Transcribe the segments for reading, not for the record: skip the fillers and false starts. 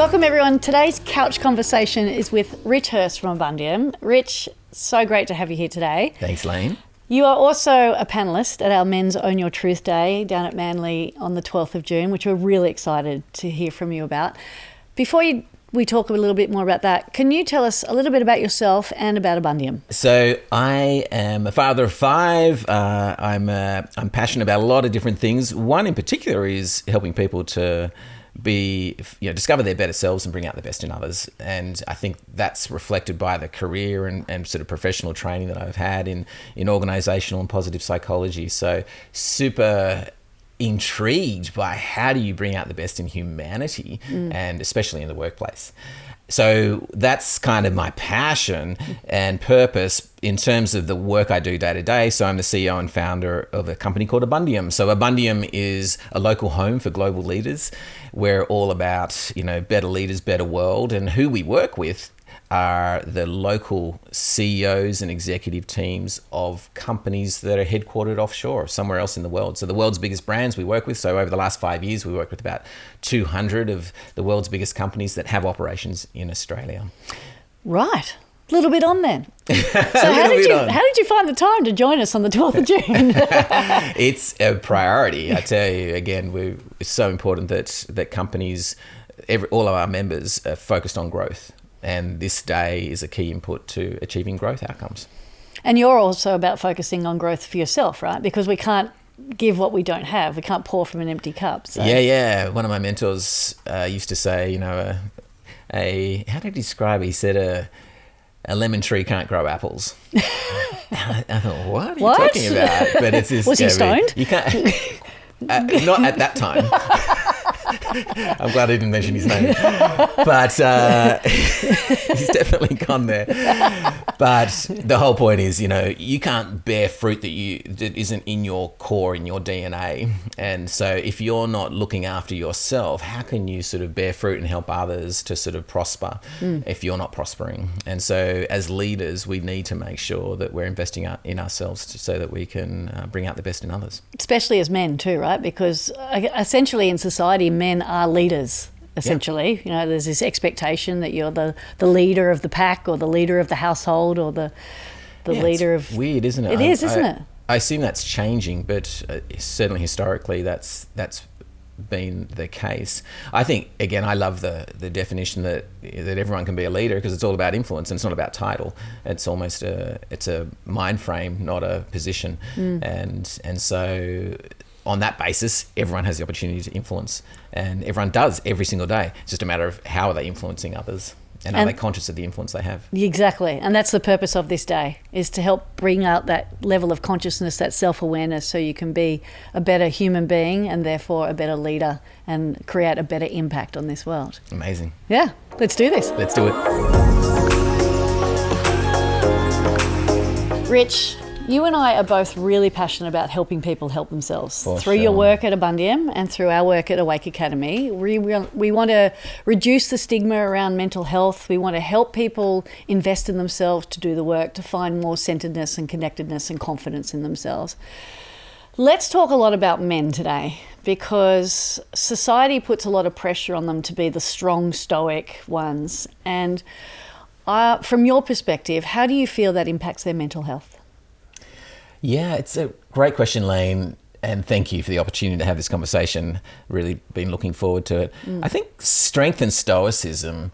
Welcome everyone. Today's couch conversation is with Rich Hirst from Abundium. Rich, so great to have you here today. Thanks, Layne. You are also a panellist at our Men's Own Your Truth Day down at Manly on the 12th of June, which we're really excited to hear from you about. Before we talk a little bit more about that, can you tell us a little bit about yourself and about Abundium? So I am a father of five. I'm passionate about a lot of different things. One in particular is helping people to discover their better selves and bring out the best in others. And I think that's reflected by the career and sort of professional training that I've had in organizational and positive psychology. So super intrigued by how do you bring out the best in humanity and especially in the workplace. So that's kind of my passion and purpose in terms of the work I do day to day. So I'm the CEO and founder of a company called Abundium. So Abundium is a local home for global leaders. We're all about, better leaders, better world. And who we work with are the local CEOs and executive teams of companies that are headquartered offshore, somewhere else in the world. So the world's biggest brands we work with. So over the last 5 years, we worked with about 200 of the world's biggest companies that have operations in Australia. Right. A little bit on then. So how did you find the time to join us on the 12th of June? It's a priority. I tell you, again, it's so important that companies, all of our members are focused on growth. And this day is a key input to achieving growth outcomes. And you're also about focusing on growth for yourself, right? Because we can't give what we don't have. We can't pour from an empty cup. So. Yeah. One of my mentors used to say, how did he describe it? He said a lemon tree can't grow apples. I thought, what are you talking about? But it's this. Was he stoned? You can't. Not at that time. I'm glad I didn't mention his name, but he's definitely gone there. But the whole point is, you can't bear fruit that isn't in your core, in your DNA. And so if you're not looking after yourself, how can you sort of bear fruit and help others to sort of prosper if you're not prospering? And so as leaders, we need to make sure that we're investing in ourselves so that we can bring out the best in others. Especially as men too, right? Because essentially in society, men are leaders, essentially. Yep. There's this expectation that you're the leader of the pack or the leader of the household or the leader of... Weird, isn't it? It is, isn't it? I assume that's changing, but certainly historically that's been the case. I think, again, I love the definition that everyone can be a leader because it's all about influence and it's not about title. It's almost it's a mind frame, not a position. And so on that basis, everyone has the opportunity to influence and everyone does every single day. It's just a matter of how are they influencing others and are they conscious of the influence they have? Exactly. And that's the purpose of this day, is to help bring out that level of consciousness, that self-awareness, so you can be a better human being and therefore a better leader and create a better impact on this world. Amazing. Yeah. Let's do this. Let's do it. Rich, you and I are both really passionate about helping people help themselves through your sure. work at Abundium and through our work at Awake Academy. We want to reduce the stigma around mental health. We want to help people invest in themselves to do the work, to find more centeredness and connectedness and confidence in themselves. Let's talk a lot about men today because society puts a lot of pressure on them to be the strong, stoic ones. And from your perspective, how do you feel that impacts their mental health? Yeah, it's a great question, Layne, and thank you for the opportunity to have this conversation. Really been looking forward to it. I think strength and stoicism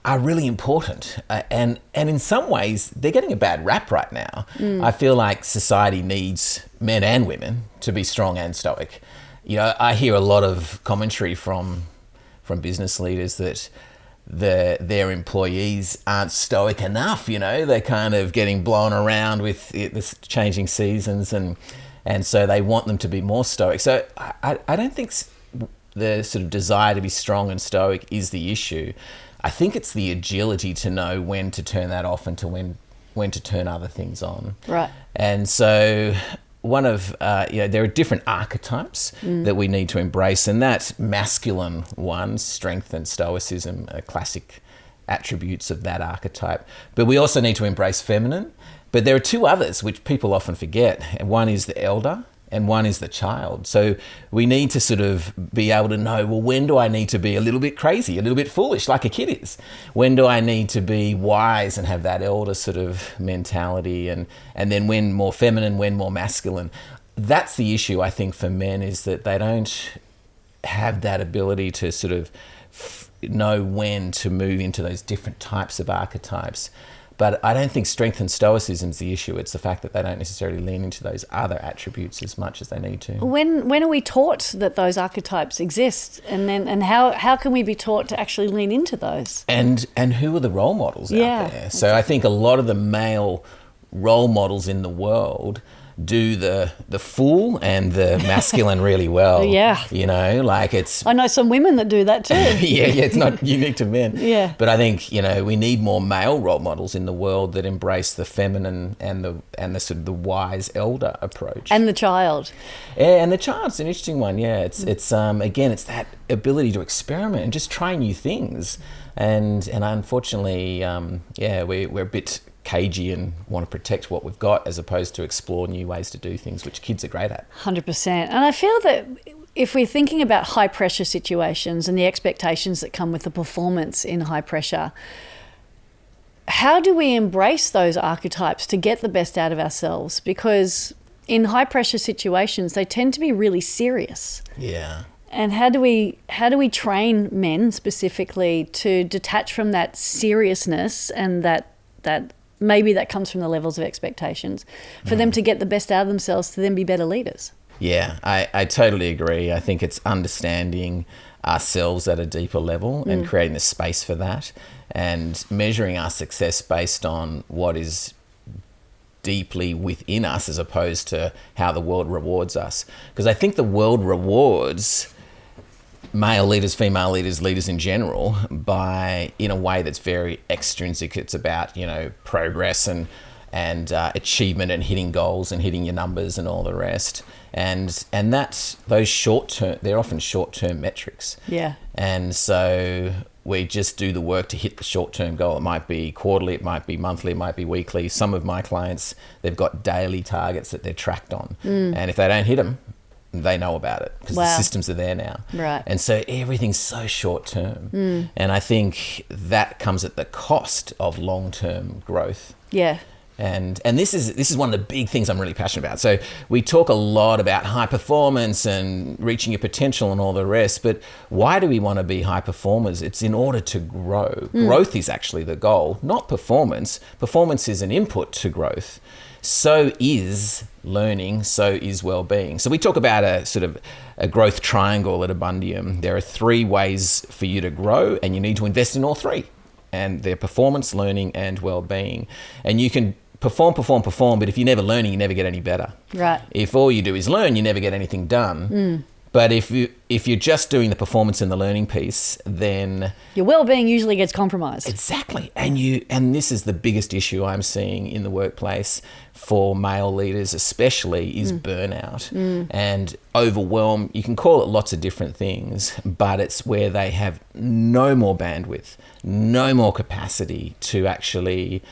are really important, and in some ways they're getting a bad rap right now. I feel like society needs men and women to be strong and stoic. I hear a lot of commentary from business leaders that their employees aren't stoic enough. They're kind of getting blown around with the changing seasons and so they want them to be more stoic. So I don't think the sort of desire to be strong and stoic is the issue. I think it's the agility to know when to turn that off and to when to turn other things on. Right. And so there are different archetypes that we need to embrace, and that masculine one, strength and stoicism, are classic attributes of that archetype. But we also need to embrace feminine. But there are two others which people often forget. And one is the elder and one is the child. So we need to sort of be able to know, well, when do I need to be a little bit crazy, a little bit foolish like a kid is? When do I need to be wise and have that elder sort of mentality? And then when more feminine, when more masculine? That's the issue, I think, for men, is that they don't have that ability to sort of know when to move into those different types of archetypes. But I don't think strength and stoicism is the issue. It's the fact that they don't necessarily lean into those other attributes as much as they need to. When are we taught that those archetypes exist, and how can we be taught to actually lean into those? And who are the role models out there? So I think a lot of the male role models in the world do the fool and the masculine really well. Yeah. You know, like it's... I know some women that do that too. yeah, it's not unique to men. Yeah. But I think, you know, we need more male role models in the world that embrace the feminine and the sort of the wise elder approach. And the child. Yeah, and the child's an interesting one. Yeah, it's again, it's that ability to experiment and just try new things. And unfortunately, we're a bit cagey and want to protect what we've got as opposed to explore new ways to do things, which kids are great at. 100%. And I feel that if we're thinking about high pressure situations and the expectations that come with the performance in high pressure, how do we embrace those archetypes to get the best out of ourselves? Because in high pressure situations, they tend to be really serious. Yeah. And how do we train men specifically to detach from that seriousness and that maybe that comes from the levels of expectations for them to get the best out of themselves to then be better leaders? Yeah, I totally agree. I think it's understanding ourselves at a deeper level and creating the space for that, and measuring our success based on what is deeply within us as opposed to how the world rewards us. Because I think the world rewards male leaders, female leaders, leaders in general, in a way that's very extrinsic. It's about, you know, progress and achievement and hitting goals and hitting your numbers and all the rest. And that's those short-term, they're often short-term metrics. Yeah. And so we just do the work to hit the short-term goal. It might be quarterly, it might be monthly, it might be weekly. Some of my clients, they've got daily targets that they're tracked on. And if they don't hit them, they know about it because the systems are there now. Right. And so everything's so short term. And I think that comes at the cost of long-term growth. Yeah. And this is one of the big things I'm really passionate about. So we talk a lot about high performance and reaching your potential and all the rest, but why do we want to be high performers? It's in order to grow. Growth is actually the goal, not performance. Performance is an input to growth. So is learning, so is well-being. So we talk about a sort of a growth triangle at Abundium. There are 3 ways for you to grow, and you need to invest in all 3. And they're performance, learning, and well-being. And you can perform, but if you're never learning, you never get any better. Right. If all you do is learn, you never get anything done. But if you're just doing the performance and the learning piece, then your well-being usually gets compromised. Exactly. And this is the biggest issue I'm seeing in the workplace for male leaders especially is burnout and overwhelm. You can call it lots of different things, but it's where they have no more bandwidth, no more capacity to actually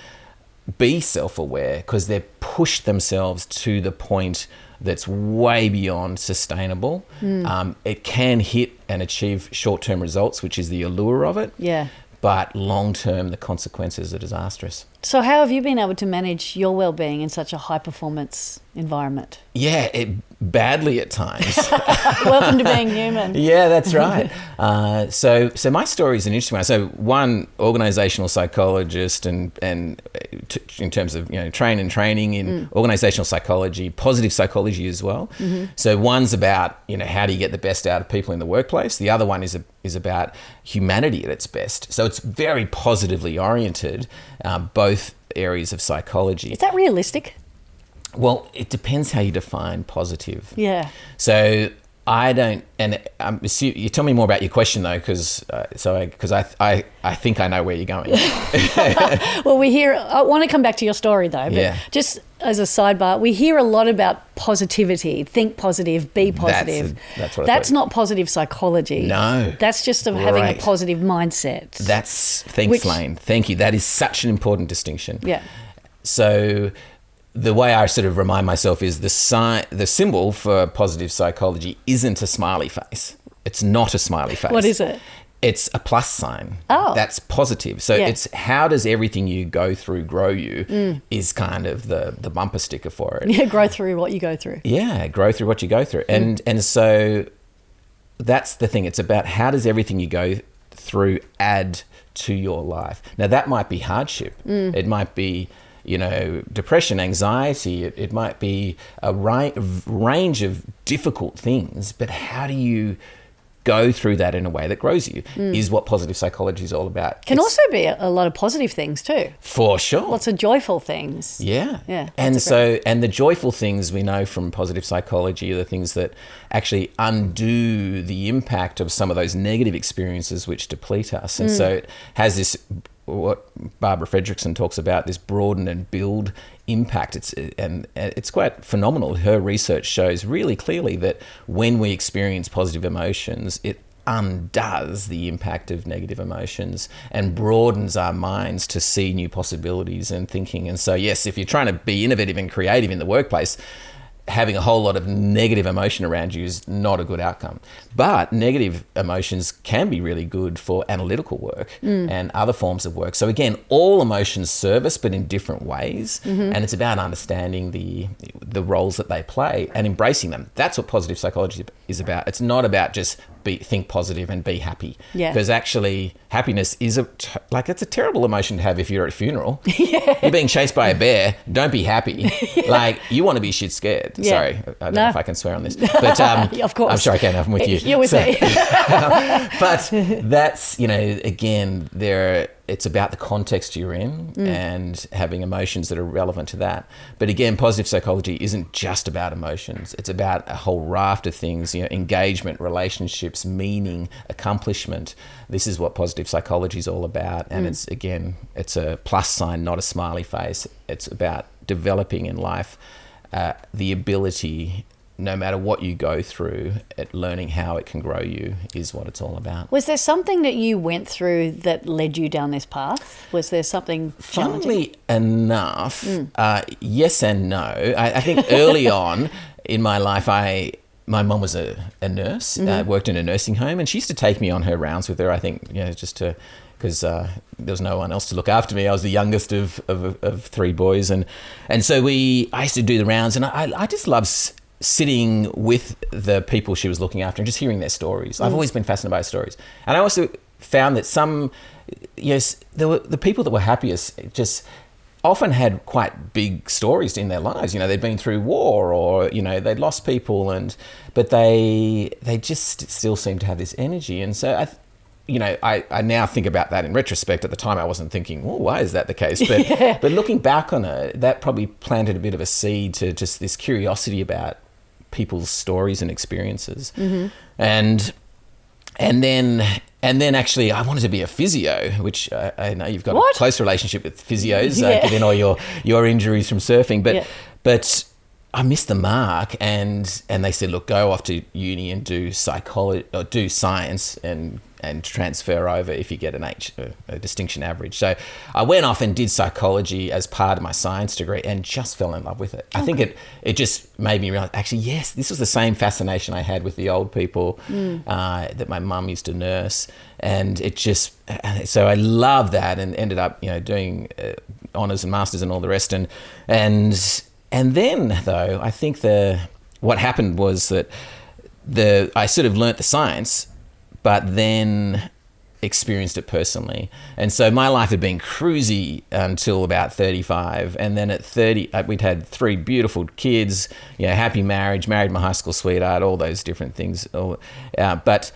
be self-aware because they've pushed themselves to the point that's way beyond sustainable. It can hit and achieve short-term results, which is the allure of it. Yeah. But long-term, the consequences are disastrous. So how have you been able to manage your well-being in such a high-performance environment? Yeah, badly at times. Welcome to being human. Yeah, that's right. So my story is an interesting one. So one organizational psychologist and in terms of, you know, training in organizational psychology, positive psychology as well. So one's about, you know, how do you get the best out of people in the workplace? The other one is about humanity at its best. So it's very positively oriented, both areas of psychology. Is that realistic? Well, it depends how you define positive. Yeah. So I don't, and you tell me more about your question though, because I think I know where you're going. Well, I want to come back to your story though, but just as a sidebar, we hear a lot about positivity, think positive, be positive. That's not positive psychology. No. That's just having a positive mindset. Thanks, Layne. Thank you. That is such an important distinction. Yeah. So the way I sort of remind myself is the symbol for positive psychology isn't a smiley face. It's not a smiley face. What is it? It's a plus sign. Oh. That's positive. So it's how does everything you go through grow you is kind of the bumper sticker for it. Yeah, grow through what you go through. Yeah, grow through what you go through. And so that's the thing. It's about how does everything you go through add to your life. Now, that might be hardship. It might be, depression, anxiety. It might be a range of difficult things. But how do you go through that in a way that grows you is what positive psychology is all about. Can also be a lot of positive things too. For sure. Lots of joyful things. Yeah. Yeah. And the joyful things we know from positive psychology are the things that actually undo the impact of some of those negative experiences which deplete us. And so it has this, what Barbara Fredrickson talks about, this broaden and build impact. It's quite phenomenal. Her research shows really clearly that when we experience positive emotions, it undoes the impact of negative emotions and broadens our minds to see new possibilities and thinking. And so, yes, if you're trying to be innovative and creative in the workplace, having a whole lot of negative emotion around you is not a good outcome. But negative emotions can be really good for analytical work and other forms of work. So again, all emotions serve us, but in different ways. And it's about understanding the roles that they play and embracing them. That's what positive psychology is about. It's not about just think positive and be happy. Because actually happiness is it's a terrible emotion to have if you're at a funeral. You're being chased by a bear. Don't be happy. Like, you want to be shit scared. Sorry, I don't know if I can swear on this. But of course. I'm sure I can. I'm with you. You're with me. But that's, again, it's about the context you're in and having emotions that are relevant to that. But again, positive psychology isn't just about emotions. It's about a whole raft of things, engagement, relationships, meaning, accomplishment. This is what positive psychology is all about. And it's a plus sign, not a smiley face. It's about developing in life the ability, no matter what you go through, at learning how it can grow you is what it's all about. Was there something that you went through that led you down this path? Was there something Funnily enough, yes and no. I think early on in my life, my mum was a nurse, worked in a nursing home, and she used to take me on her rounds with her, I think, just to... because there was no one else to look after me. I was the youngest of three boys. And so I used to do the rounds, and I just love sitting with the people she was looking after and just hearing their stories. I've always been fascinated by stories. And I also found that the people that were happiest just often had quite big stories in their lives. They'd been through war or, they'd lost people, but they just still seemed to have this energy. And so I now think about that in retrospect. At the time, I wasn't thinking, well, why is that the case? But but looking back on it, that probably planted a bit of a seed to just this curiosity about people's stories and experiences. And then actually, I wanted to be a physio, which I know you've got a close relationship with physios, given all your injuries from surfing. But I missed the mark, and they said, look, go off to uni and do psychology or do science and transfer over if you get a distinction average. So I went off and did psychology as part of my science degree and just fell in love with it. I think it just made me realize, actually, yes, this was the same fascination I had with the old people that my mum used to nurse. And so I love that, and ended up, doing honours and masters and all the rest. And then, though, I think what happened was that I sort of learnt the science, but then experienced it personally. And so my life had been cruisy until about 35. And then at 30, we'd had 3 beautiful kids, happy marriage, married my high school sweetheart, all those different things. But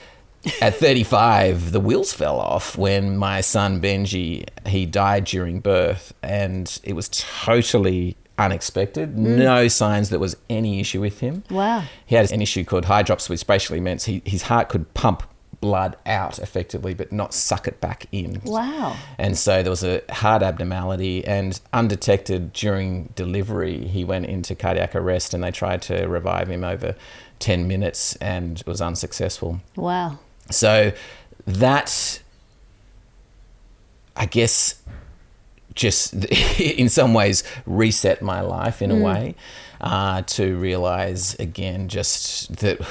at 35, the wheels fell off when my son Benji, he died during birth. And it was totally unexpected. No signs there was any issue with him. Wow. He had an issue called hydrops, which basically meant his heart could pump blood out effectively, but not suck it back in. Wow. And so there was a heart abnormality, and undetected during delivery, he went into cardiac arrest, and they tried to revive him over 10 minutes and was unsuccessful. Wow. So that, I guess, just in some ways reset my life in a way, to realize again just that,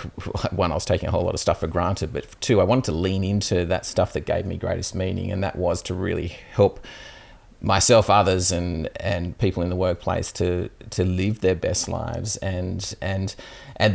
one, I was taking a whole lot of stuff for granted, but two, I wanted to lean into that stuff that gave me greatest meaning, and that was to really help myself, others, and people in the workplace to live their best lives, and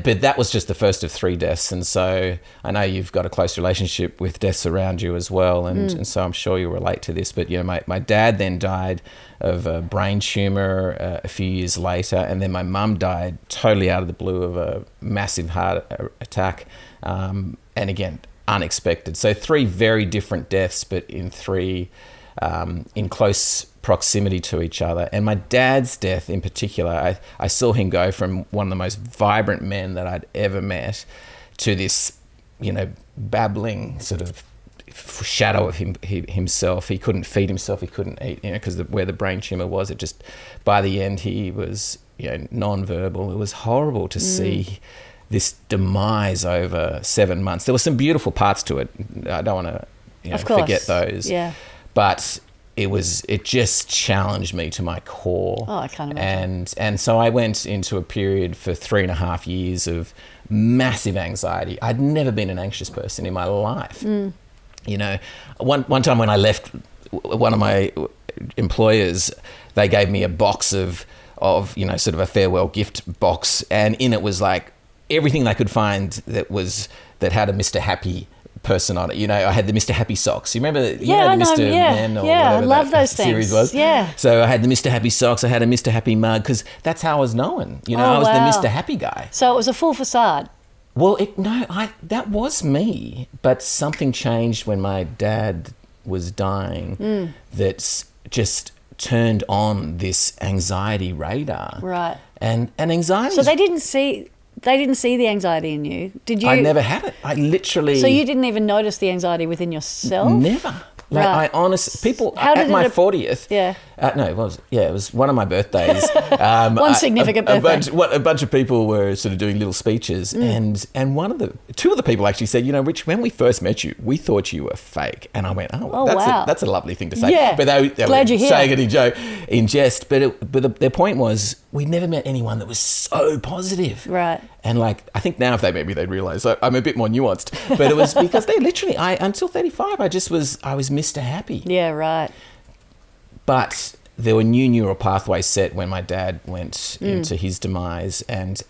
but that was just the first of 3 deaths. And so I know you've got a close relationship with deaths around you as well, and so I'm sure you'll relate to this. But my dad then died of a brain tumor a few years later, and then my mum died totally out of the blue of a massive heart attack, and again unexpected. So 3 very different deaths, but in close proximity to each other. And my dad's death in particular, I saw him go from one of the most vibrant men that I'd ever met to this, babbling sort of shadow of himself. He couldn't feed himself. He couldn't eat, because where the brain tumor was, it just, by the end, he was, non-verbal. It was horrible to see this demise over 7 months. There were some beautiful parts to it. I don't want to forget those. Yeah. But it just challenged me to my core. Oh, I can't imagine. And so I went into a period for 3.5 years of massive anxiety. I'd never been an anxious person in my life. One time when I left one of my employers, they gave me a box of sort of a farewell gift box, and in it was like everything they could find that had a Mr. Happy person on it. I had the Mr. Happy socks. You remember the Mr. Men or whatever I love that those series things. was? Yeah. So I had the Mr. Happy socks. I had a Mr. Happy mug, because that's how I was known. I was the Mr. Happy guy. So it was a full facade. Well, that was me, but something changed when my dad was dying that's just turned on this anxiety radar. Right. And anxiety. So they didn't see the anxiety in you. Did you? I never had it. I literally. So you didn't even notice the anxiety within yourself? Never. Like, Right. I honestly, people How at did my it- 40th. Yeah. No, it was one of my birthdays. One significant birthday. A bunch of people were sort of doing little speeches, and two of the people actually said, Rich, when we first met you, we thought you were fake, and I went, wow. that's a lovely thing to say. Yeah. But they Glad were you're here. saying it in jest. But their point was, we'd never met anyone that was so positive. Right. And I think now if they met me, they'd realise I'm a bit more nuanced. But it was because they literally, until 35, I was Mr. Happy. Yeah, right. But there were new neural pathways set when my dad went into his demise, and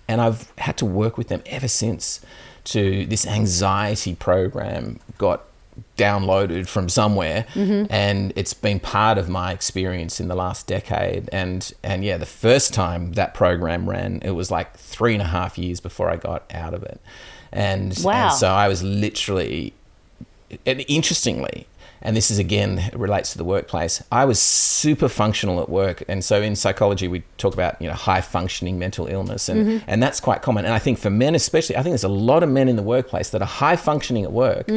I've had to work with them ever since. To this anxiety program got downloaded from somewhere, and it's been part of my experience in the last decade. And the first time that program ran, it was like 3.5 years before I got out of it. And so I was literally, and interestingly, and this is again relates to the workplace, I was super functional at work. And so in psychology, we talk about, high functioning mental illness, and that's quite common. And I think for men especially, I think there's a lot of men in the workplace that are high functioning at work,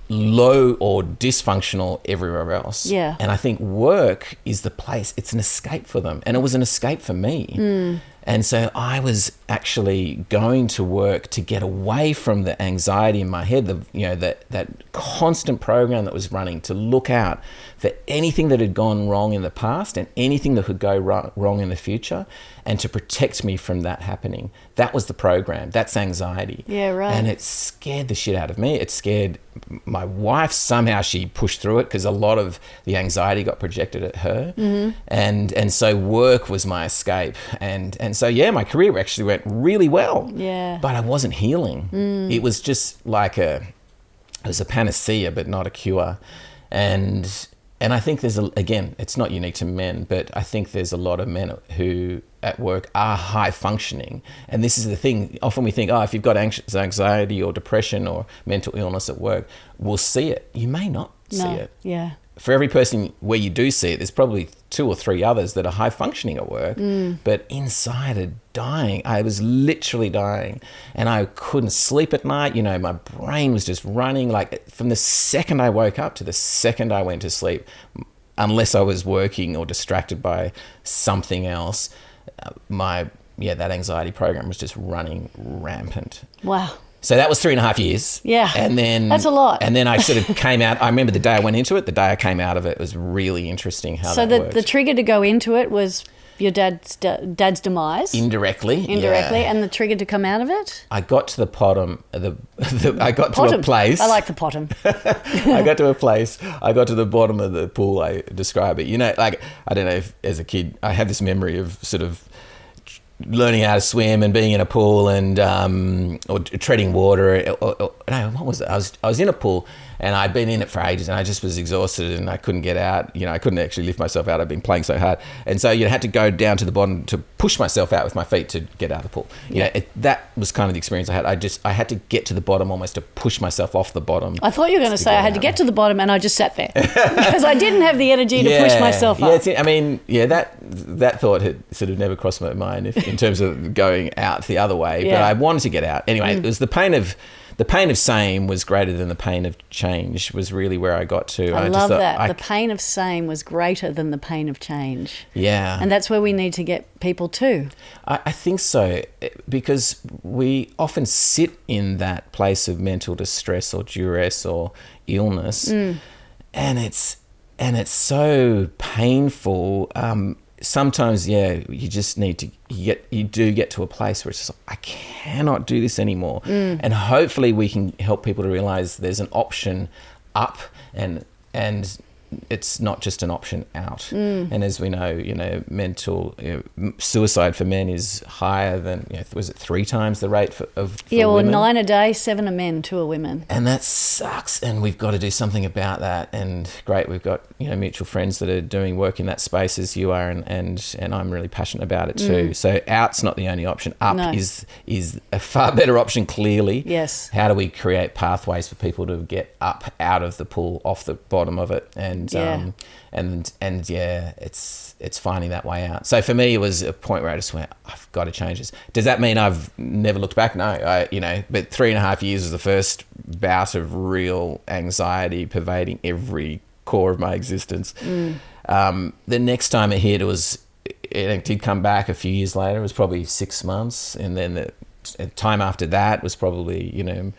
low or dysfunctional everywhere else. Yeah. And I think work is the place, it's an escape for them. And it was an escape for me. And so I was actually going to work to get away from the anxiety in my head, that constant program that was running, to look out for anything that had gone wrong in the past and anything that could go wrong in the future, and to protect me from that happening. That was the program. That's anxiety. Yeah, right. And it scared the shit out of me. It scared my wife. Somehow she pushed through it, because a lot of the anxiety got projected at her. And so work was my escape. And so, my career actually went really well. Yeah. But I wasn't healing. It was just like it was a panacea, but not a cure. And I think again, it's not unique to men, but I think there's a lot of men who at work are high functioning. And this is the thing. Often we think, if you've got anxiety or depression or mental illness at work, we'll see it. You may not see it. Yeah. For every person where you do see it, there's probably 2 or 3 others that are high functioning at work, but inside are dying. I was literally dying, and I couldn't sleep at night. My brain was just running, like from the second I woke up to the second I went to sleep, unless I was working or distracted by something else. That anxiety program was just running rampant. Wow. So that was 3.5 years. Yeah. And then... That's a lot. And then I sort of came out... I remember the day I went into it, the day I came out of it was really interesting how that worked. So the trigger to go into it was your dad's demise? Indirectly, and the trigger to come out of it? I got to the bottom... I got to a place... I like the bottom. I got to a place... I got to the bottom of the pool, I describe it. You know, like, I don't know if as a kid, I have this memory of sort of learning how to swim and being in a pool and or treading water. No, what was it? I was in a pool and I'd been in it for ages and I just was exhausted and I couldn't get out. You know, I couldn't actually lift myself out. I'd been playing so hard, and so you had to go down to the bottom to push myself out with my feet to get out of the pool. You know, that was kind of the experience I had. I had to get to the bottom almost to push myself off the bottom. I thought you were going to say I had to get to the bottom and I just sat there because I didn't have the energy to push myself up. I mean, that thought had sort of never crossed my mind in terms of going out the other way, but I wanted to get out. Anyway, it was the pain of same was greater than the pain of change was really where I got to. I love that. The pain of same was greater than the pain of change. Yeah. And that's where we need to get people to. I think so, because we often sit in that place of mental distress or duress or illness, and it's so painful. Sometimes, you just need to you do get to a place where it's just like, I cannot do this anymore. And hopefully we can help people to realize there's an option up and it's not just an option out. And as we know, mental suicide for men is higher than, was it 3 times the rate for women? 9 a day, 7 are men, 2 are women. And that sucks, and we've got to do something about that. And great, we've got mutual friends that are doing work in that space as you are, and I'm really passionate about it too. So out's not the only option. Up is a far better option, clearly. Yes. How do we create pathways for people to get up out of the pool, off the bottom of it, and it's finding that way out. So for me, it was a point where I just went, I've got to change this. Does that mean I've never looked back? No, but 3.5 years was the first bout of real anxiety pervading every core of my existence. The next time it hit, it did come back a few years later. It was probably 6 months, and then the time after that was probably a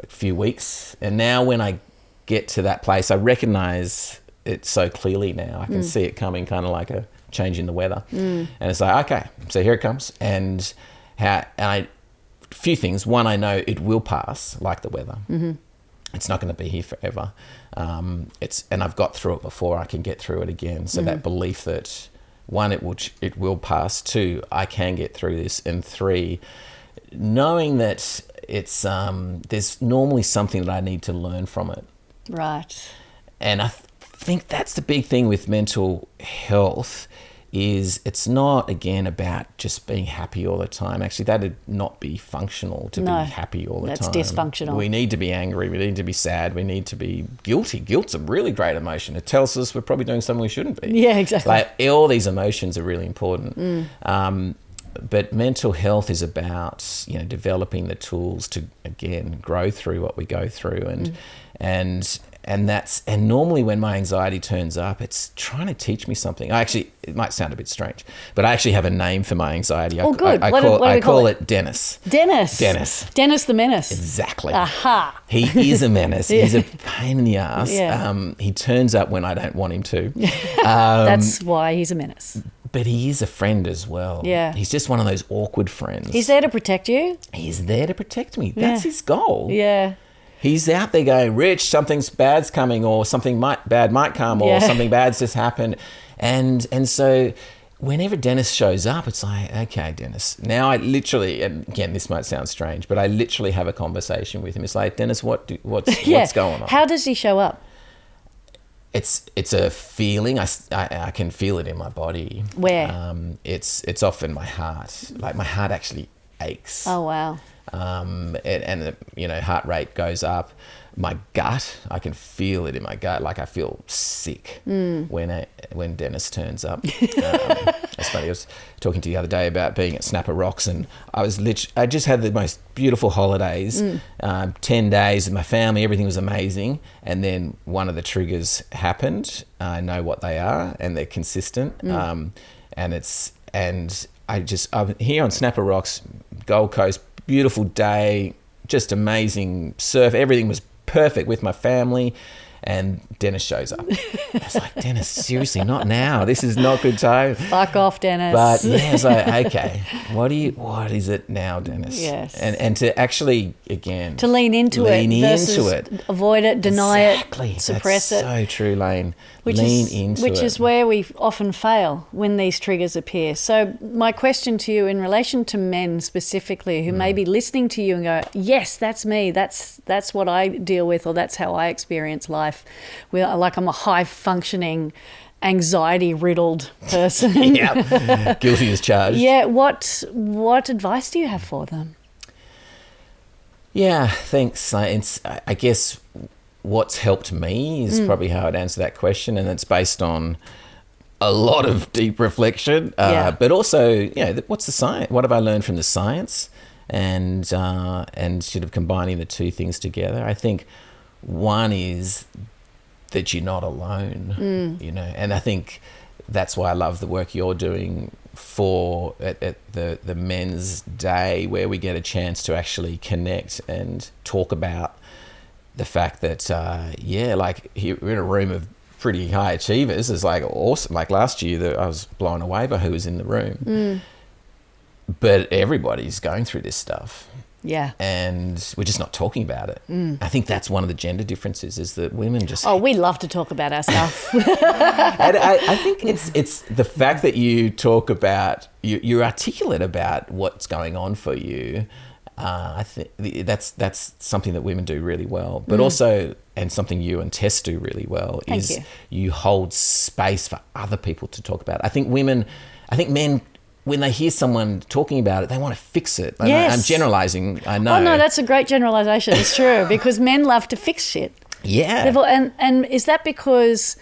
few weeks. And now when I get to that place, I recognize it so clearly now. I can see it coming, kind of like a change in the weather. And it's like, okay, so here it comes. And a few things. One, I know it will pass, like the weather. It's not going to be here forever. And I've got through it before. I can get through it again. So that belief that, 1, it will pass. 2, I can get through this. And 3, knowing that it's there's normally something that I need to learn from it. Right. And I think that's the big thing with mental health, is it's not, again, about just being happy all the time. Actually, that'd not be functional to be happy all the time. That's dysfunctional. We need to be angry. We need to be sad. We need to be guilty. Guilt's a really great emotion. It tells us we're probably doing something we shouldn't be. Yeah, exactly. Like, all these emotions are really important. But mental health is about, developing the tools to, again, grow through what we go through. And normally when my anxiety turns up, it's trying to teach me something. It might sound a bit strange, but I actually have a name for my anxiety. Oh, good. I call it Dennis. Dennis the Menace. Exactly. Aha. He is a menace. He's a pain in the ass. Yeah. He turns up when I don't want him to. That's why he's a menace. But he is a friend as well. Yeah. He's just one of those awkward friends. He's there to protect you. He's there to protect me. That's his goal. Yeah. He's out there going, Rich, something bad's coming, or something bad might come, or something bad's just happened. And so whenever Dennis shows up, it's like, okay, Dennis. Now I literally, and again, this might sound strange, but I literally have a conversation with him. It's like, Dennis, what's going on? How does he show up? It's a feeling. I can feel it in my body. Where? It's often my heart. Like, my heart actually aches. Oh, wow. And the, heart rate goes up. My gut, I can feel it in my gut. Like, I feel sick when Dennis turns up. It's funny. I was talking to you the other day about being at Snapper Rocks, and I just had the most beautiful holidays. 10 days with my family. Everything was amazing. And then one of the triggers happened. I know what they are, and they're consistent. I'm here on Snapper Rocks, Gold Coast. Beautiful day, just amazing surf. Everything was perfect with my family. And Dennis shows up. I was like, Dennis, seriously, not now. This is not good time. Fuck off, Dennis. But yeah, it's like, okay, what is it now, Dennis? Yes. And to actually, again, to lean into it versus avoid it, deny it, suppress it. So true, Layne. Lean into it. Which is where we often fail when these triggers appear. So my question to you in relation to men specifically who may be listening to you and go, yes, that's me. That's what I deal with, or that's how I experience life. Like I'm a high-functioning, anxiety-riddled person. Yeah, guilty as charged. Yeah, what advice do you have for them? Yeah, thanks. I guess what's helped me is probably how I'd answer that question, and it's based on a lot of deep reflection, but also, what's the science? What have I learned from the science, and sort of combining the two things together. I think one is that you're not alone, and I think that's why I love the work you're doing at the Men's Day, where we get a chance to actually connect and talk about the fact that, like we're in a room of pretty high achievers. It's like awesome. Like last year, I was blown away by who was in the room. But everybody's going through this stuff. Yeah. And we're just not talking about it. I think that's one of the gender differences, is that women just... Oh, we love to talk about our stuff. And I think it's the fact that you talk about, you're articulate about what's going on for you. I think that's something that women do really well. But also, and something you and Tess do really well, is you hold space for other people to talk about. I think men, when they hear someone talking about it, they want to fix it. Yes. I'm generalizing, I know. Oh, no, that's a great generalization. It's true, because men love to fix shit. Yeah. And is that because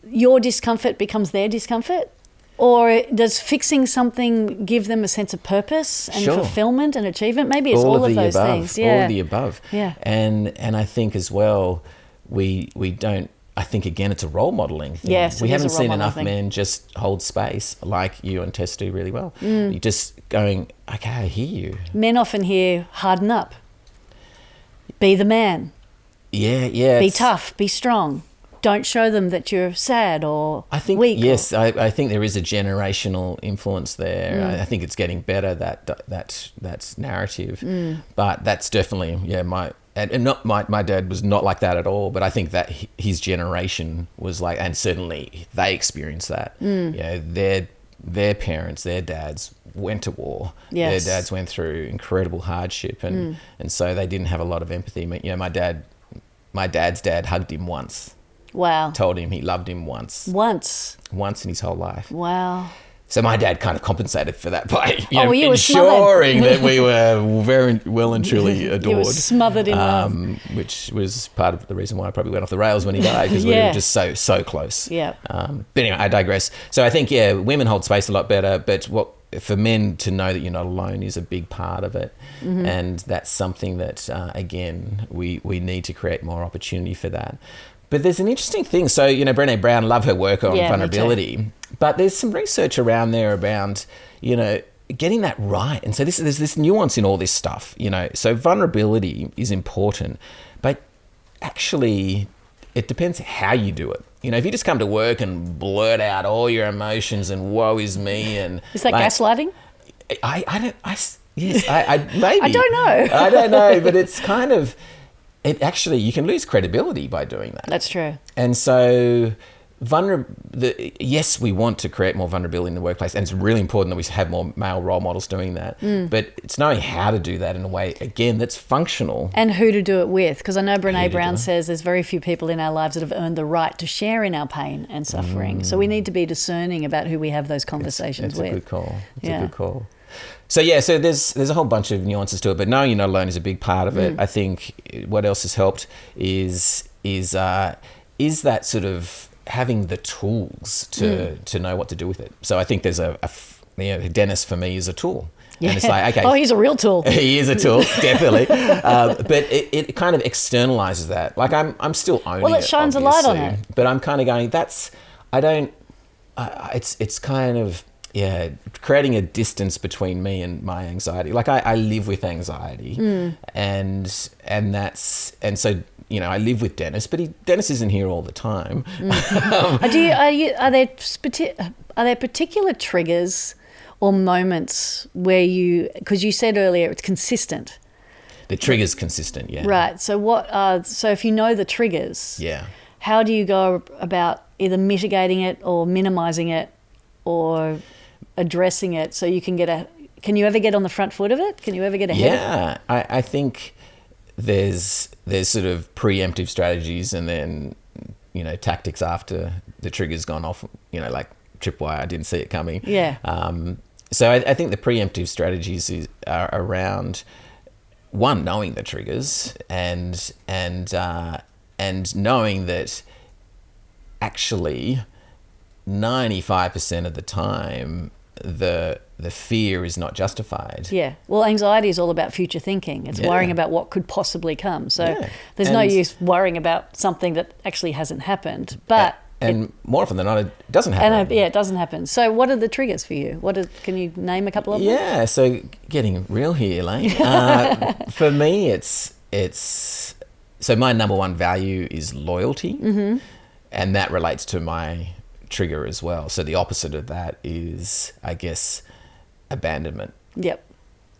your discomfort becomes their discomfort? Or does fixing something give them a sense of purpose and fulfillment and achievement? Maybe it's all of those things. Yeah. All of the above. Yeah. And I think as well, we don't... I think, again, it's a role modelling thing. Yes, we haven't seen enough men just hold space like you and Tess do really well. You're just going, okay, I hear you. Men often hear, harden up, be the man. Yeah. Be tough, be strong. Don't show them that you're sad or weak. Yes, I think there is a generational influence there. I think it's getting better, that narrative. But that's definitely, And not my dad was not like that at all, but I think that his generation was like, and certainly they experienced that. Their parents, their dads went to war. Yes. Their dads went through incredible hardship, and so they didn't have a lot of empathy. My dad's dad hugged him once. Wow. Told him he loved him once. Once in his whole life. Wow. So my dad kind of compensated for that by ensuring that we were very well and truly adored. You were smothered in love. Which was part of the reason why I probably went off the rails when he died, because we were just so close. Yeah. But anyway, I digress. So I think, women hold space a lot better, but for men to know that you're not alone is a big part of it. And that's something that, again, we need to create more opportunity for that. But there's an interesting thing. So, Brené Brown, love her work on vulnerability. But there's some research around there about, getting that right. And so there's this nuance in all this stuff, So vulnerability is important. But actually, it depends how you do it. If you just come to work and blurt out all your emotions and woe is me. And is that gaslighting? Maybe. I don't know. I don't know, but it's kind of... you can lose credibility by doing that. That's true. And so, yes, we want to create more vulnerability in the workplace, and it's really important that we have more male role models doing that. But it's knowing how to do that in a way, again, that's functional. And who to do it with. Because I know Brené Brown says there's very few people in our lives that have earned the right to share in our pain and suffering. So we need to be discerning about who we have those conversations with. It's a good call. It's a good call. So there's a whole bunch of nuances to it, but knowing you're not alone is a big part of it. I think what else has helped is that sort of having the tools to know what to do with it. So I think there's Dennis for me is a tool. Yeah. And it's like, okay. Oh, he's a real tool. He is a tool, definitely. But it kind of externalizes that. Like I'm still owning it. Well, it shines a light on it. But I'm kind of going, it's kind of, creating a distance between me and my anxiety. Like I live with anxiety, and so I live with Dennis, but Dennis isn't here all the time. Are there particular triggers or moments where because you said earlier it's consistent. The trigger's consistent, yeah. Right. So so if you know the triggers, how do you go about either mitigating it or minimizing it or addressing it so you can can you ever get on the front foot of it? Can you ever get ahead of it? Yeah, I think there's sort of preemptive strategies and then, tactics after the trigger's gone off, like tripwire, I didn't see it coming. Yeah. So I think the preemptive strategies are around, one, knowing the triggers and knowing that actually 95% of the time the fear is not justified. Yeah. Well, anxiety is all about future thinking. It's worrying about what could possibly come. So there's no use worrying about something that actually hasn't happened. But more often than not, it doesn't happen. It doesn't happen. So what are the triggers for you? Can you name a couple of them? Yeah. So getting real here, Layne. For me, it's so my number one value is loyalty, and that relates to my trigger as well. So the opposite of that is, I guess, abandonment. Yep.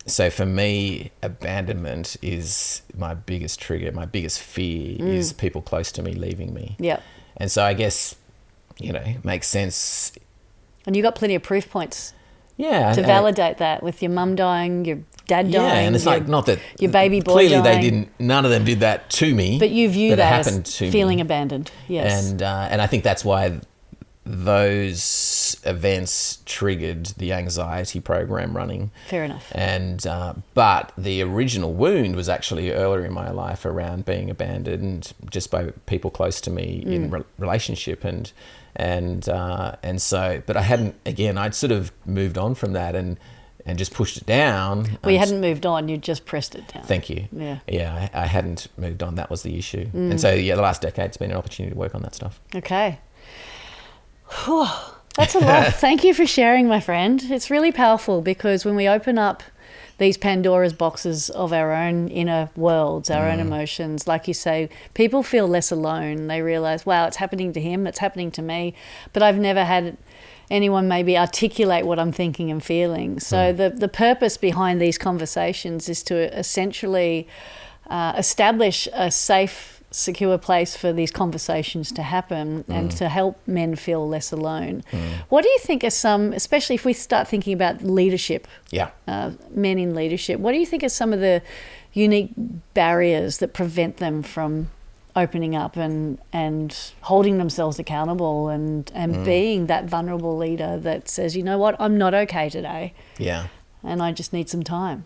So for me, abandonment is my biggest trigger. My biggest fear is people close to me leaving me. Yep. And so I guess, makes sense. And you got plenty of proof points. Yeah. To validate that with your mum dying, your dad dying. Yeah, and it's not that your baby boy clearly dying. none of them did that to me. But you view that as feeling me. Abandoned. Yes. And I think that's why those events triggered the anxiety program running. Fair enough. And but the original wound was actually earlier in my life around being abandoned just by people close to me in relationship and so, but I hadn't, again, I'd sort of moved on from that and just pushed it down. Well, you hadn't moved on, you just pressed it down. Thank you. Yeah. Yeah, I hadn't moved on. That was the issue. And so, the last decade's been an opportunity to work on that stuff. Okay. Whew, that's a lot. Thank you for sharing, my friend. It's really powerful because when we open up these Pandora's boxes of our own inner worlds, our own emotions, like you say, people feel less alone. They realize, wow, it's happening to him, it's happening to me, but I've never had anyone maybe articulate what I'm thinking and feeling. So the purpose behind these conversations is to essentially establish a safe, secure place for these conversations to happen and to help men feel less alone. What do you think are some, especially if we start thinking about leadership, men in leadership, what do you think are some of the unique barriers that prevent them from opening up and holding themselves accountable and being that vulnerable leader that says, you know what, I'm not okay today. Yeah. And I just need some time.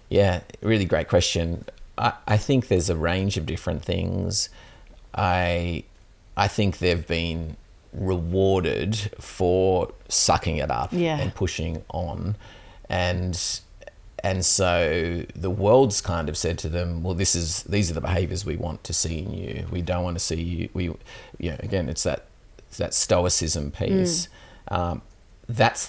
Yeah, really great question. I think there's a range of different things. I think they've been rewarded for sucking it up and pushing on. And so the world's kind of said to them, well, these are the behaviors we want to see in you. We don't want to see you. Again, it's that stoicism piece. That's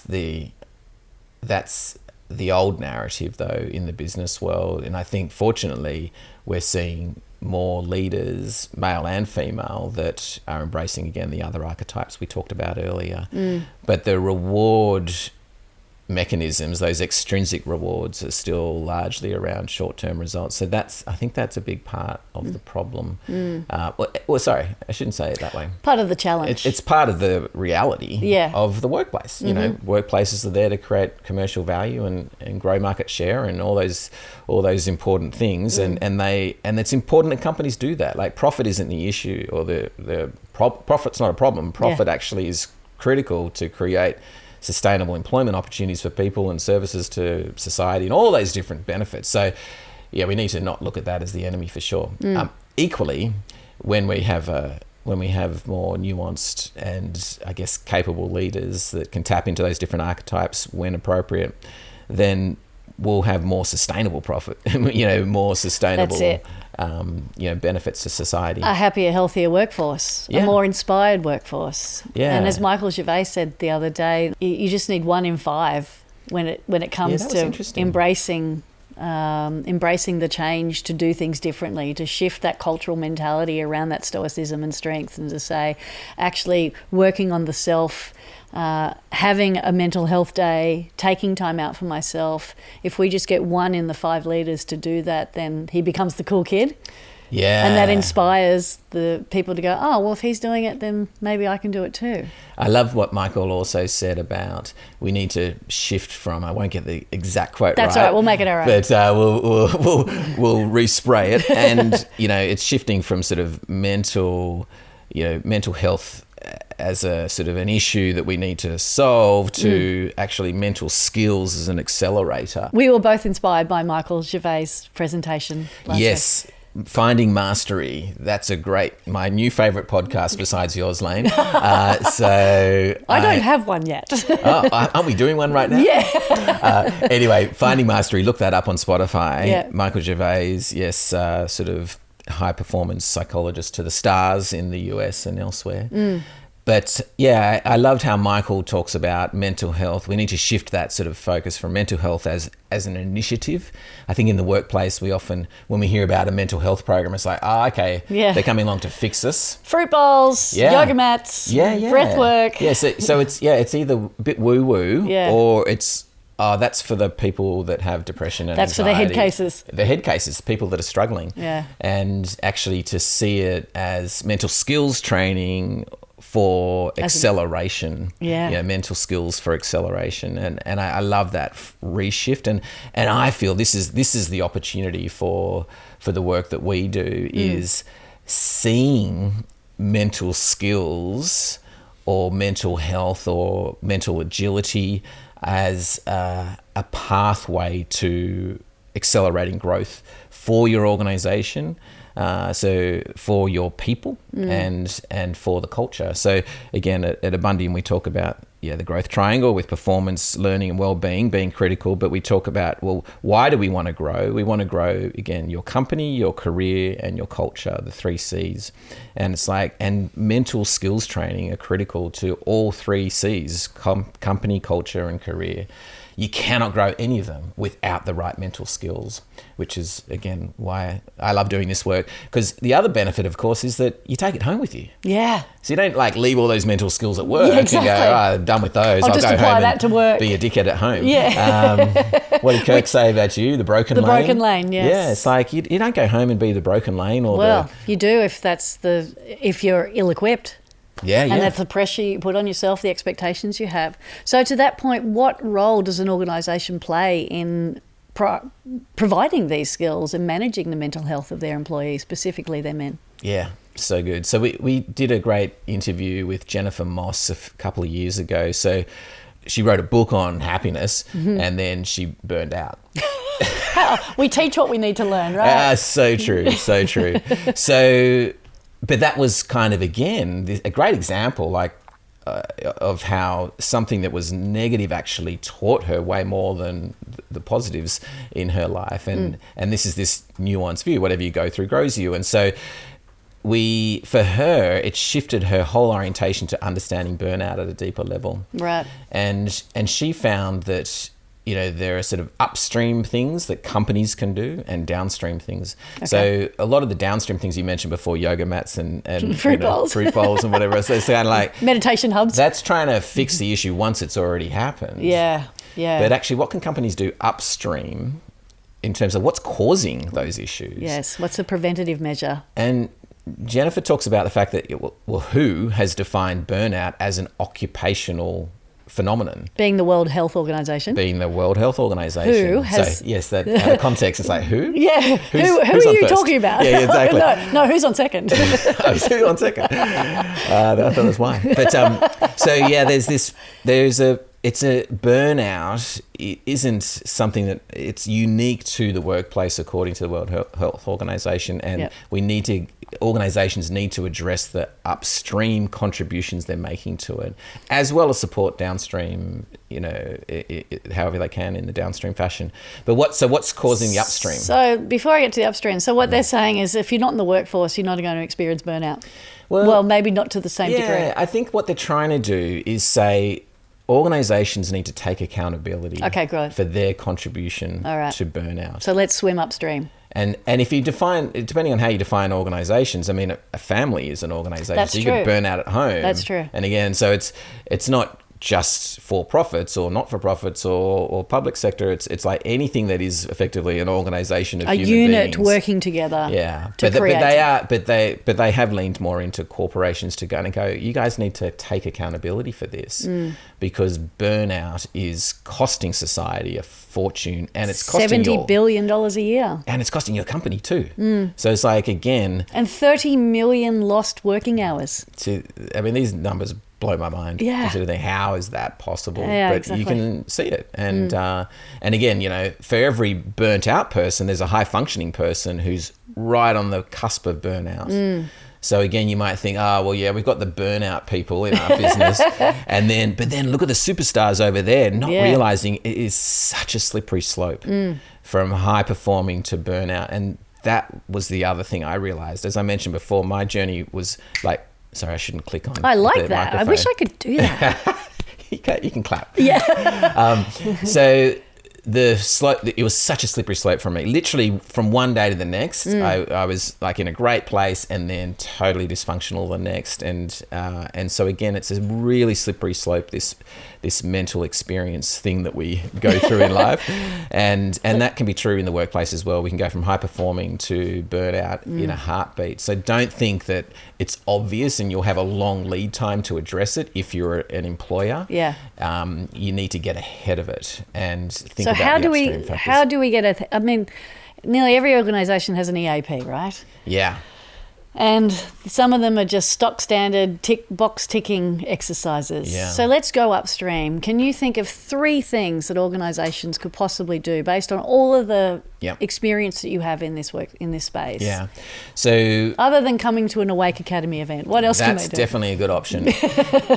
the old narrative, though, in the business world. And I think, fortunately, we're seeing more leaders, male and female, that are embracing, again, the other archetypes we talked about earlier. But the reward mechanisms, those extrinsic rewards, are still largely around short-term results. So I think that's a big part of the problem. Sorry, I shouldn't say it that way. Part of the challenge. It's part of the reality of the workplace. Workplaces are there to create commercial value and grow market share and all those important things. And it's important that companies do that. Like, profit isn't the issue, or the profit's not a problem. Profit actually is critical to create sustainable employment opportunities for people and services to society and all those different benefits. So, we need to not look at that as the enemy for sure. Equally, when we have more nuanced and, I guess, capable leaders that can tap into those different archetypes when appropriate, then we'll have more sustainable profit, more sustainable benefits to society. A happier, healthier workforce, a more inspired workforce. Yeah. And as Michael Gervais said the other day, you just need 1 in 5 when it comes to embracing the change, to do things differently, to shift that cultural mentality around that stoicism and strength, and to say, actually working on the self, having a mental health day, taking time out for myself. If we just get 1 in the 5 leaders to do that, then he becomes the cool kid. Yeah. And that inspires the people to go, oh, well, if he's doing it, then maybe I can do it tue. I love what Michael also said about we need to shift from, I won't get the exact quote That's right. all right, we'll make it our own. But we'll respray it. And, it's shifting from sort of mental health as a sort of an issue that we need to solve to actually mental skills as an accelerator. We were both inspired by Michael Gervais' presentation last week. Finding Mastery. That's my new favourite podcast besides yours, Layne. I don't have one yet. Aren't we doing one right now? Yeah. Anyway, Finding Mastery, look that up on Spotify. Yeah. Michael Gervais, sort of high performance psychologist to the stars in the US and elsewhere. But I loved how Michael talks about mental health. We need to shift that sort of focus from mental health as an initiative. I think in the workplace, we often, when we hear about a mental health program, it's like, they're coming along to fix us. Fruit bowls, yoga mats, breath work. Yeah, so it's either a bit woo-woo or it's, that's for the people that have depression and that's anxiety. for the head cases. The head cases, people that are struggling. Yeah. And actually to see it as mental skills training for acceleration, mental skills for acceleration, and I love that reshift, and I feel this is the opportunity for the work that we do is seeing mental skills or mental health or mental agility as a pathway to accelerating growth for your organization. So for your people and for the culture. So again, at Abundium, we talk about the growth triangle with performance, learning and well-being being critical, but we talk about, well, why do we want to grow? We want to grow, again, your company, your career and your culture, the 3 C's. And it's and mental skills training are critical to all 3 C's, company, culture and career. You cannot grow any of them without the right mental skills, which is, again, why I love doing this work. Because the other benefit, of course, is that you take it home with you. Yeah. So you don't leave all those mental skills at work and go, I'm done with those. I'll go just apply home that to work. Be a dickhead at home. Yeah. What did Kirk say about you? The broken lane? The broken lane, yes. Yeah, it's you don't go home and be the broken lane or you do if you're ill-equipped. Yeah. And that's the pressure you put on yourself, the expectations you have. So to that point, what role does an organisation play in providing these skills and managing the mental health of their employees, specifically their men? Yeah, so good. So we did a great interview with Jennifer Moss a couple of years ago. So she wrote a book on happiness and then she burned out. We teach what we need to learn, right? So true, so true. But that was kind of, again, a great example, of how something that was negative actually taught her way more than the positives in her life. And this is this nuanced view, whatever you go through grows you. And so for her, it shifted her whole orientation to understanding burnout at a deeper level. Right. And she found that, there are sort of upstream things that companies can do and downstream things. Okay. So a lot of the downstream things you mentioned before, yoga mats and fruit bowls and whatever. So it's kind of like meditation hubs. That's trying to fix the issue once it's already happened. Yeah. But actually, what can companies do upstream in terms of what's causing those issues? Yes. What's the preventative measure? And Jennifer talks about the fact that, WHO has defined burnout as an occupational phenomenon. Being the World Health Organization. Who has... So, yes, that out of context, it's who? Yeah. Who are you talking about? Yeah, exactly. No, who's on second? Who's on second? I thought it was why. But, there's it's a burnout. It isn't something that it's unique to the workplace according to the World Health Organization, and organizations need to address the upstream contributions they're making to it, as well as support downstream, however they can in the downstream fashion. But what's causing the upstream? So before I get to the upstream, so what they're saying is if you're not in the workforce, you're not going to experience burnout. Well, maybe not to the same degree. Yeah, I think what they're trying to do is say organizations need to take accountability for their contribution to burnout. So let's swim upstream. And if you define, depending on how you define organizations, I mean, a family is an organization. That's so you true. could burn out at home. That's true. And again, so it's not just for profits or not for profits or public sector. It's like anything that is effectively an organization of human beings. A unit working together. Yeah. But they have leaned more into corporations to go and go, you guys need to take accountability for this because burnout is costing society a fortune, and it's costing $70 billion a year. And it's costing your company too. So it's like, again, and 30 million lost working hours. These numbers blow my mind. Yeah. Considering how is that possible? Yeah, but exactly. You can see it. And again, for every burnt out person, there's a high functioning person who's right on the cusp of burnout. So again, you might think, we've got the burnout people in our business. But then look at the superstars over there, not realizing it is such a slippery slope from high performing to burnout. And that was the other thing I realized. As I mentioned before, my journey was like, sorry, I shouldn't click on. I like the that. microphone. I wish I could do that. You can clap. Yeah. So the slope, it was such a slippery slope for me. Literally from one day to the next, I was like in a great place and then totally dysfunctional the next. And so again, it's a really slippery slope, this mental experience thing that we go through in life. And that can be true in the workplace as well. We can go from high performing to burnout in a heartbeat. So don't think that it's obvious and you'll have a long lead time to address it if you're an employer. Yeah. You need to get ahead of it and think so about how the do upstream we factors. how do we get nearly every organization has an EAP, right? Yeah. And some of them are just stock standard box ticking exercises. Yeah. So let's go upstream. Can you think of 3 things that organizations could possibly do based on all of the experience that you have in this space? Yeah. So other than coming to an Awake Academy event, what else can they do? That's definitely a good option.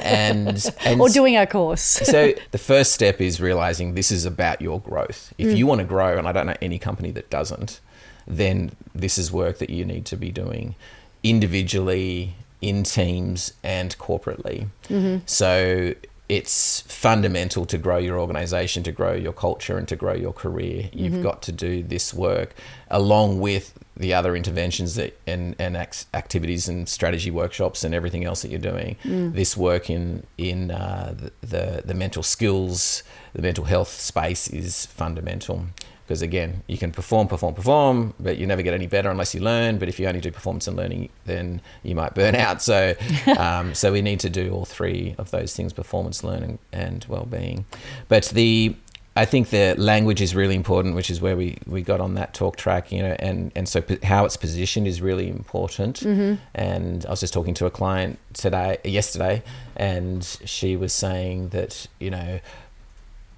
and or doing our course. So the first step is realizing this is about your growth. If you want to grow, and I don't know any company that doesn't, then this is work that you need to be doing individually, in teams, and corporately. So it's fundamental to grow your organization, to grow your culture, and to grow your career. You've got to do this work along with the other interventions and activities and strategy workshops and everything else that you're doing. This work in the mental skills, the mental health space is fundamental. Because again, you can perform, but you never get any better unless you learn. But if you only do performance and learning, then you might burn out. So, so we need to do all 3 of those things: performance, learning, and well-being. But I think the language is really important, which is where we got on that talk track, and so how it's positioned is really important. And I was just talking to a client yesterday, and she was saying that,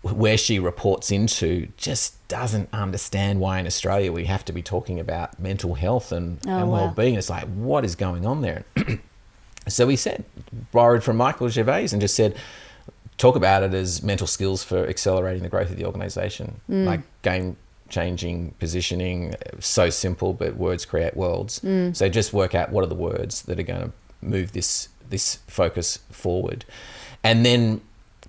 where she reports into just doesn't understand why in Australia we have to be talking about mental health and well-being. It's like, what is going on there? So we borrowed from Michael Gervais and just said, talk about it as mental skills for accelerating the growth of the organisation, like game-changing positioning. So simple, but words create worlds. So just work out what are the words that are going to move this focus forward, and then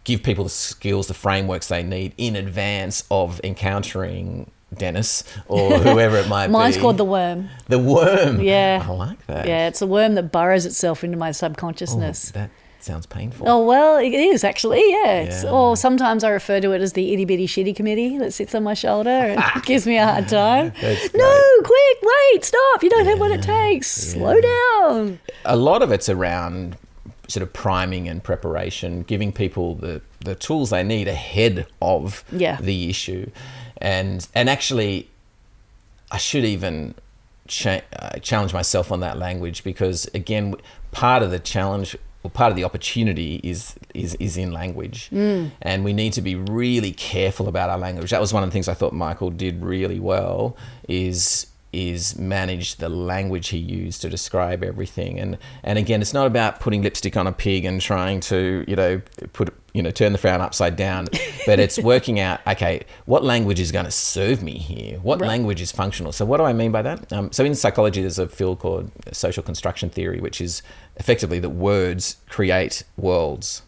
give people the skills, the frameworks they need in advance of encountering Dennis or whoever it might be. Mine's called the worm. The worm. Yeah. I like that. Yeah, it's a worm that burrows itself into my subconsciousness. Oh, that sounds painful. Oh, well, it is actually, yeah. Or sometimes I refer to it as the itty bitty shitty committee that sits on my shoulder and gives me a hard time. No, quick, wait, stop. You don't have what it takes. Slow down. A lot of it's around sort of priming and preparation, giving people the tools they need ahead of the issue. And actually, I should even challenge myself on that language, because again, part of the challenge part of the opportunity is in language, and we need to be really careful about our language. That was one of the things I thought Michael did really well, is manage the language he used to describe everything. And again, it's not about putting lipstick on a pig and trying to turn the frown upside down, but it's working out, okay, what language is going to serve me here? What language is functional? So what do I mean by that? So in psychology, there's a field called social construction theory, which is effectively that words create worlds.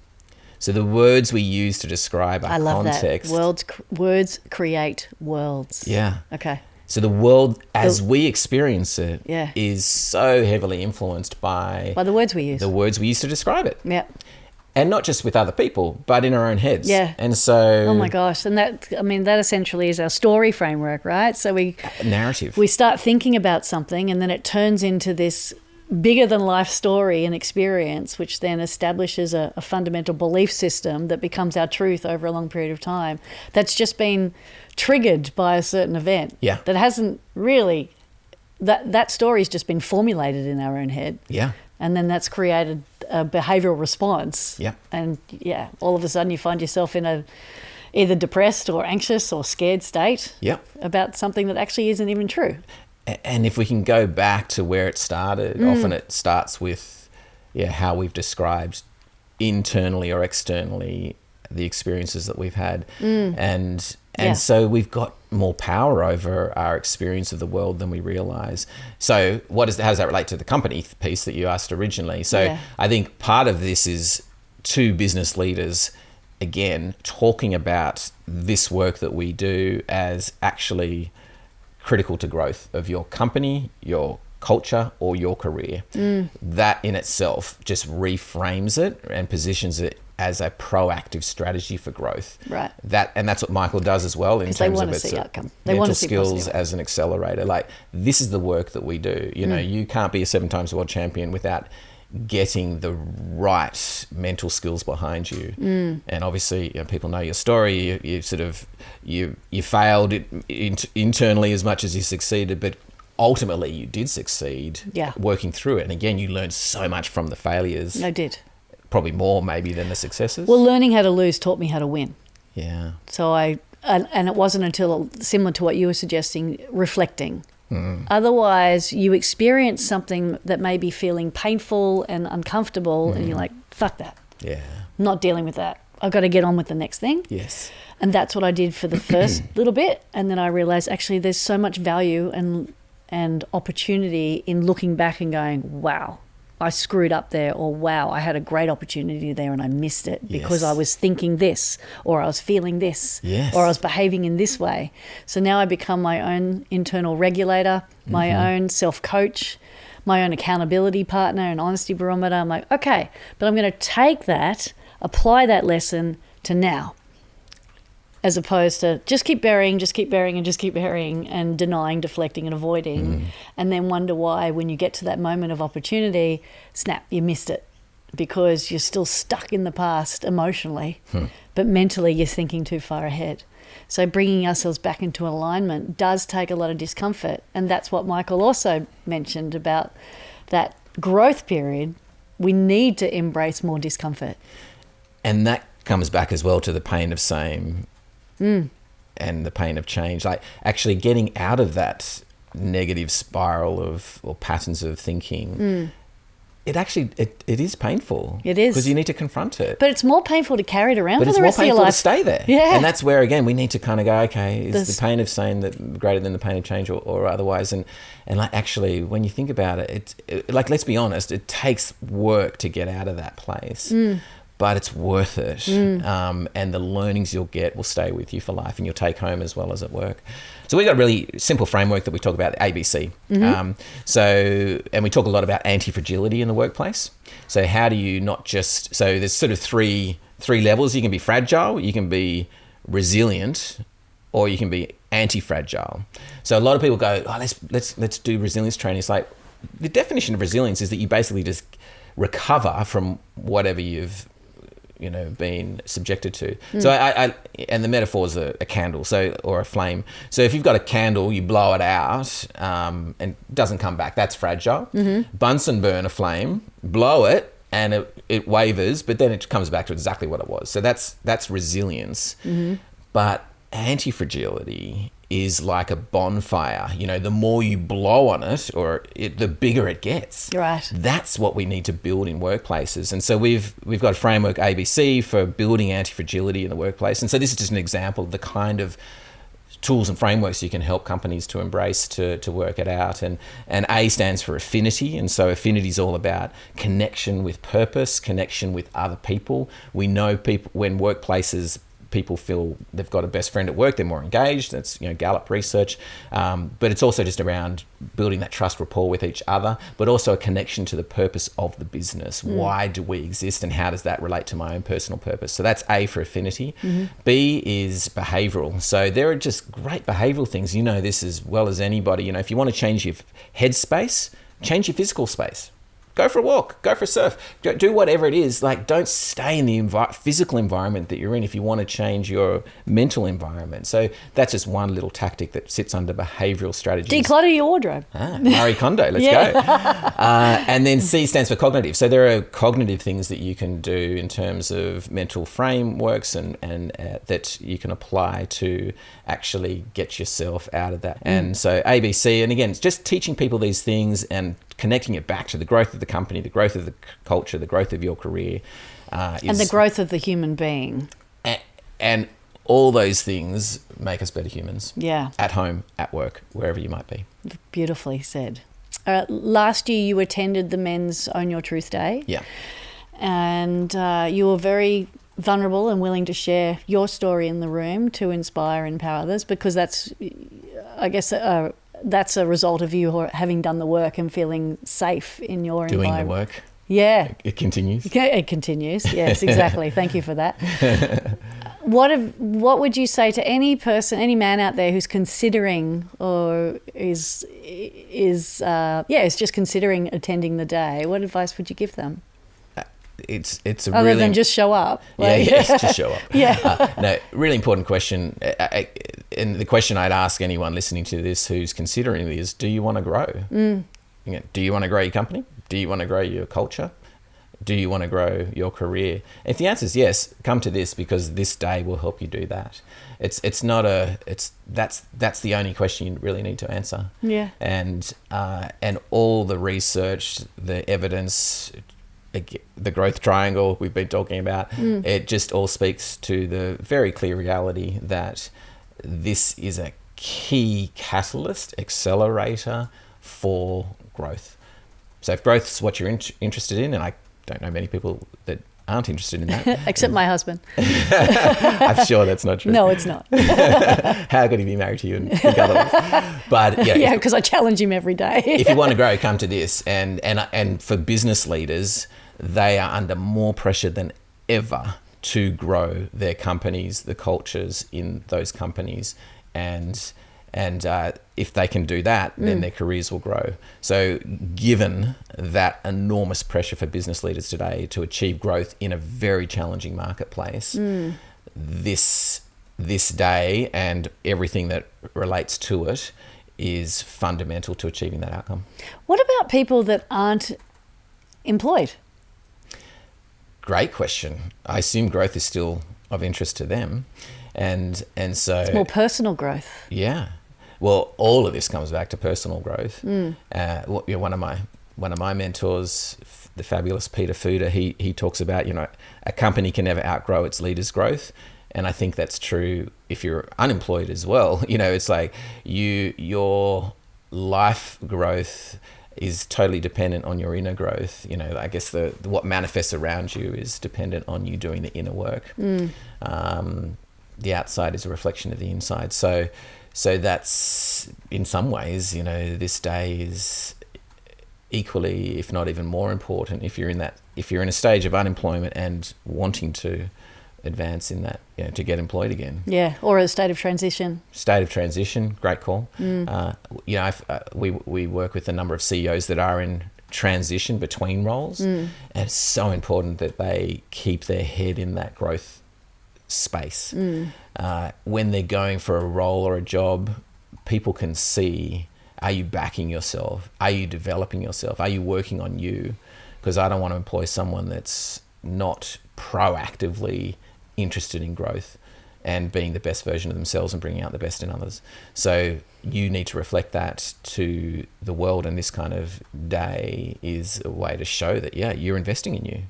So the words we use to describe our context. I love that. Words create worlds. Yeah. Okay. So the world as we experience it is so heavily influenced by the words we use. The words we use to describe it. Yeah. And not just with other people, but in our own heads. Yeah. And so... Oh my gosh. And that essentially is our story framework, right? So narrative. We start thinking about something, and then it turns into this bigger than life story and experience, which then establishes a fundamental belief system that becomes our truth over a long period of time. That's just been triggered by a certain event. Yeah. That hasn't really... That story's just been formulated in our own head. Yeah. And then that's created a behavioural response. Yeah. And all of a sudden you find yourself in a either depressed or anxious or scared state about something that actually isn't even true. And if we can go back to where it started, often it starts with how we've described internally or externally the experiences that we've had. And so we've got more power over our experience of the world than we realize. So how does that relate to the company piece that you asked originally? So I think part of this is two business leaders, again, talking about this work that we do as actually critical to growth of your company, your culture, or your career. That in itself just reframes it and positions it as a proactive strategy for growth. Right. And that's what Michael does as well in terms of its mental skills as an accelerator. Like, this is the work that we do. You can't be a 7 times world champion without getting the right mental skills behind you. And obviously, people know your story. You failed internally as much as you succeeded, but ultimately you did succeed working through it. And again, you learned so much from the failures. I did. Probably more maybe than the successes. Well, learning how to lose taught me how to win. Yeah. So and it wasn't until, similar to what you were suggesting, reflecting. Otherwise, you experience something that may be feeling painful and uncomfortable, and you're like, fuck that. Yeah. I'm not dealing with that. I've got to get on with the next thing. Yes. And that's what I did for the first little bit. And then I realized, actually, there's so much value and opportunity in looking back and going, wow, I screwed up there, or wow, I had a great opportunity there and I missed it because I was thinking this, or I was feeling this, or I was behaving in this way. So now I become my own internal regulator, my own self-coach, my own accountability partner and honesty barometer. I'm like, okay, but I'm going to take that, apply that lesson to now, as opposed to just keep burying and denying, deflecting and avoiding, and then wonder why when you get to that moment of opportunity, snap, you missed it because you're still stuck in the past emotionally, but mentally you're thinking too far ahead. So bringing ourselves back into alignment does take a lot of discomfort, and that's what Michael also mentioned about that growth period. We need to embrace more discomfort. And that comes back as well to the pain of same and the pain of change, like actually getting out of that negative spiral or patterns of thinking. It is painful. It is, because you need to confront it. But it's more painful to carry it around for the rest of your life. But it's more painful to stay there. Yeah. And that's where, again, we need to kind of go, okay, is the pain of saying that greater than the pain of change or otherwise? And like, actually, when you think about it, like, let's be honest, it takes work to get out of that place. But it's worth it. And the learnings you'll get will stay with you for life, and you'll take home as well as at work. So we've got a really simple framework that we talk about, ABC. And we talk a lot about anti-fragility in the workplace. So how do you not just... So there's sort of three levels. You can be fragile, you can be resilient, or you can be anti-fragile. So a lot of people go, oh, let's do resilience training. It's like, the definition of resilience is that you basically just recover from whatever you've been subjected to. So I and the metaphor is a candle, or a flame. So if you've got a candle, you blow it out and it doesn't come back. That's fragile. Bunsen burn a flame, blow it, and it wavers, but then it comes back to exactly what it was. So that's resilience. But anti-fragility is like a bonfire. You know, the more you blow on it, the bigger it gets. Right. That's what we need to build in workplaces. And so we've got a framework, ABC, for building anti-fragility in the workplace. And so this is just an example of the kind of tools and frameworks you can help companies to embrace to work it out. And A stands for affinity. And so affinity is all about connection with purpose, connection with other people. We know when workplaces, people feel they've got a best friend at work, they're more engaged. That's, you know, Gallup research. But it's also just around building that trust rapport with each other, but also a connection to the purpose of the business. Why do we exist, and how does that relate to my own personal purpose? So that's A for affinity. B is behavioral. So there are just great behavioral things. You know this as well as anybody. You know, if you want to change your headspace, change your physical space. Go for a walk, go for a surf, do whatever it is. Like, don't stay in the physical environment that you're in if you want to change your mental environment. So that's just one little tactic that sits under behavioural strategies. Declutter your wardrobe. Marie Kondo, let's go. And then C stands for cognitive. So there are cognitive things that you can do in terms of mental frameworks and that you can apply to actually get yourself out of that. And so ABC, and again, it's just teaching people these things and connecting it back to the growth of the company, the growth of the culture, the growth of your career. And the growth of the human being. And all those things make us better humans. Yeah. At home, at work, wherever you might be. Beautifully said. Last year you attended the Men's Own Your Truth Day. Yeah. And you were very vulnerable and willing to share your story in the room to inspire and empower others, because that's, I guess, that's a result of you having done the work and feling safe in your environment. Doing the work. Yeah. It continues. It continues. Yes, exactly. Thank you for that. What would you say to any person, any man out there who's considering or is just considering attending the day? What advice would you give them? It's a other really, than just show up. Just show up. Yeah. No, really important question. And the question I'd ask anyone listening to this who's considering it is, do you want to grow? You know, do you want to grow your company? Do you want to grow your culture? Do you want to grow your career? If the answer is yes, come to this, because this day will help you do that. That's the only question you really need to answer. Yeah. And all the research, the evidence, the growth triangle we've been talking about, it just all speaks to the very clear reality that this is a key catalyst, accelerator for growth. So if growth's what you're interested in, and I don't know many people that aren't interested in that. Except my husband. I'm sure that's not true. No, it's not. How could he be married to you and think otherwise? But yeah, because I challenge him every day. If you want to grow, come to this. And for business leaders, they are under more pressure than ever to grow their companies, the cultures in those companies, and if they can do that, then their careers will grow. So given that enormous pressure for business leaders today to achieve growth in a very challenging marketplace, this day and everything that relates to it is fundamental to achieving that outcome. What about people that aren't employed? Great question. I assume growth is still of interest to them. And so it's more personal growth. Yeah. Well, all of this comes back to personal growth. One of my mentors, the fabulous Peter Fuder, he talks about, a company can never outgrow its leaders' growth. And I think that's true if you're unemployed as well. It's like your life growth is totally dependent on your inner growth. I guess what manifests around you is dependent on you doing the inner work. The outside is a reflection of the inside. So that's, in some ways, this day is equally, if not even more important, if you're in a stage of unemployment and wanting to advance in that, to get employed again. Yeah, or a state of transition. State of transition, great call. We work with a number of CEOs that are in transition between roles, and it's so important that they keep their head in that growth space. When they're going for a role or a job, people can see, are you backing yourself? Are you developing yourself? Are you working on you? because I don't want to employ someone that's not proactively interested in growth and being the best version of themselves and bringing out the best in others. So you need to reflect that to the world, and this kind of day is a way to show that, yeah, you're investing in you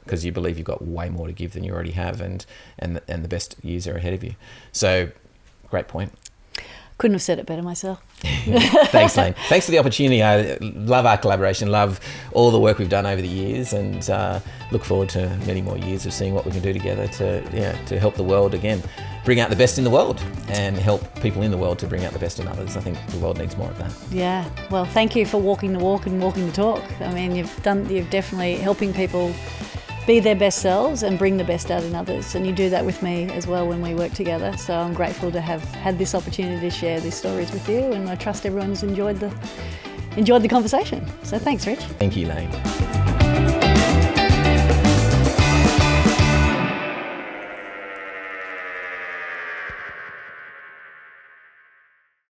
because you believe you've got way more to give than you already have, and the best years are ahead of you. So great point. Couldn't have said it better myself. Thanks, Layne. Thanks for the opportunity. I love our collaboration, love all the work we've done over the years, and look forward to many more years of seeing what we can do together to help the world, again, bring out the best in the world and help people in the world to bring out the best in others. I think the world needs more of that. Yeah. Well, thank you for walking the walk and walking the talk. I mean, you're definitely helping people be their best selves and bring the best out in others. And you do that with me as well when we work together. So I'm grateful to have had this opportunity to share these stories with you, and I trust everyone's enjoyed the conversation. So thanks, Rich. Thank you, Layne.